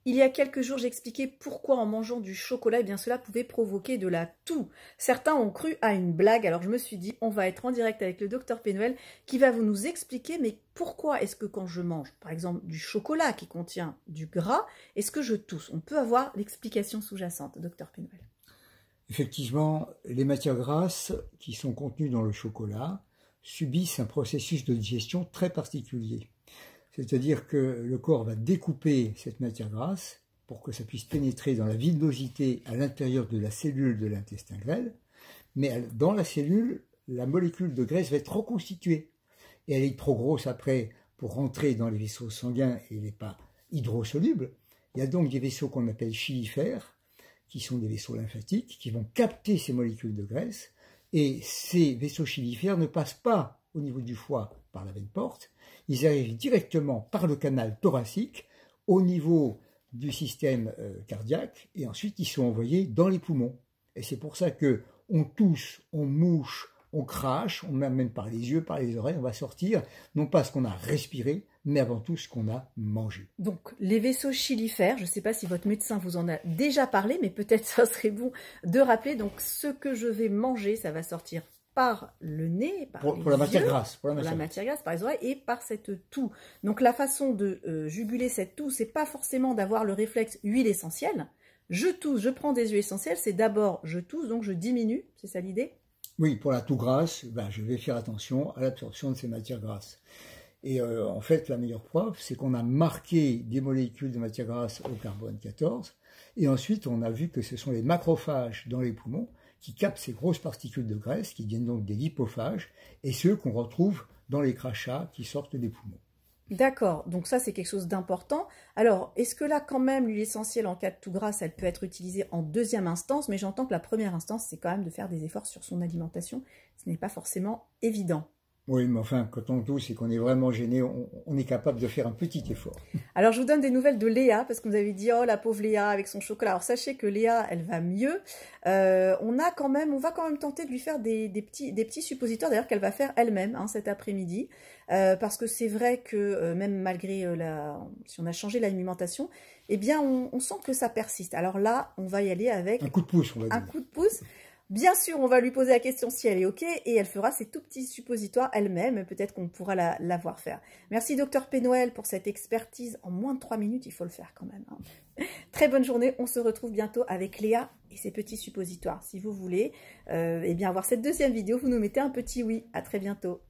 Il y a quelques jours, j'expliquais pourquoi en mangeant du chocolat, eh bien cela pouvait provoquer de la toux. Certains ont cru à une blague, alors je me suis dit, on va être en direct avec le docteur Pénuel qui va nous expliquer, mais pourquoi est-ce que quand je mange, par exemple, du chocolat qui contient du gras, est-ce que je tousse? On peut avoir l'explication sous-jacente, docteur Pénuel. Effectivement, les matières grasses qui sont contenues dans le chocolat subissent un processus de digestion très particulier. C'est-à-dire que le corps va découper cette matière grasse pour que ça puisse pénétrer dans la villosité à l'intérieur de la cellule de l'intestin grêle, mais dans la cellule, la molécule de graisse va être reconstituée. Et elle est trop grosse après pour rentrer dans les vaisseaux sanguins et elle n'est pas hydrosoluble. Il y a donc des vaisseaux qu'on appelle chylifères, qui sont des vaisseaux lymphatiques, qui vont capter ces molécules de graisse, et ces vaisseaux chylifères ne passent pas au niveau du foie par la veine porte, ils arrivent directement par le canal thoracique au niveau du système cardiaque, et ensuite ils sont envoyés dans les poumons. Et c'est pour ça que on tousse, on mouche, on crache, on même par les yeux, par les oreilles, on va sortir, non pas ce qu'on a respiré, mais avant tout ce qu'on a mangé. Donc, les vaisseaux chylifères, je ne sais pas si votre médecin vous en a déjà parlé, mais peut-être ça serait bon de rappeler. Donc, ce que je vais manger, ça va sortir par le nez, par pour la matière yeux, grasse. Pour la matière grasse, par les oreilles, et par cette toux. Donc, la façon de juguler cette toux, c'est pas forcément d'avoir le réflexe huile essentielle. Je tousse, je prends des huiles essentielles, c'est d'abord je tousse, donc je diminue, c'est ça l'idée? Oui, pour la toux grasse, je vais faire attention à l'absorption de ces matières grasses. Et en fait, la meilleure preuve, c'est qu'on a marqué des molécules de matière grasse au carbone 14, et ensuite on a vu que ce sont les macrophages dans les poumons qui captent ces grosses particules de graisse, qui viennent donc des lipophages, et ceux qu'on retrouve dans les crachats qui sortent des poumons. D'accord, donc ça c'est quelque chose d'important. Alors, est-ce que là quand même l'huile essentielle en cas de toux grasse, elle peut être utilisée en deuxième instance, mais j'entends que la première instance, c'est quand même de faire des efforts sur son alimentation. Ce n'est pas forcément évident. Oui, mais enfin, quand on tousse et qu'on est vraiment gêné, on est capable de faire un petit effort. Alors, je vous donne des nouvelles de Léa, parce que vous avez dit, oh, la pauvre Léa avec son chocolat. Alors, sachez que Léa, elle va mieux. On va quand même tenter de lui faire des petits suppositoires, d'ailleurs, qu'elle va faire elle-même hein, cet après-midi. Parce que c'est vrai que même malgré si on a changé l'alimentation, eh bien, on sent que ça persiste. Alors là, on va y aller avec un coup de pouce, on va dire. Un coup de pouce. Bien sûr, on va lui poser la question si elle est OK et elle fera ses tout petits suppositoires elle-même. Peut-être qu'on pourra la voir faire. Merci, docteur Pénuel, pour cette expertise. En moins de 3 minutes, il faut le faire quand même. Hein. Très bonne journée. On se retrouve bientôt avec Léa et ses petits suppositoires. Si vous voulez eh bien, avoir cette deuxième vidéo, vous nous mettez un petit oui. À très bientôt.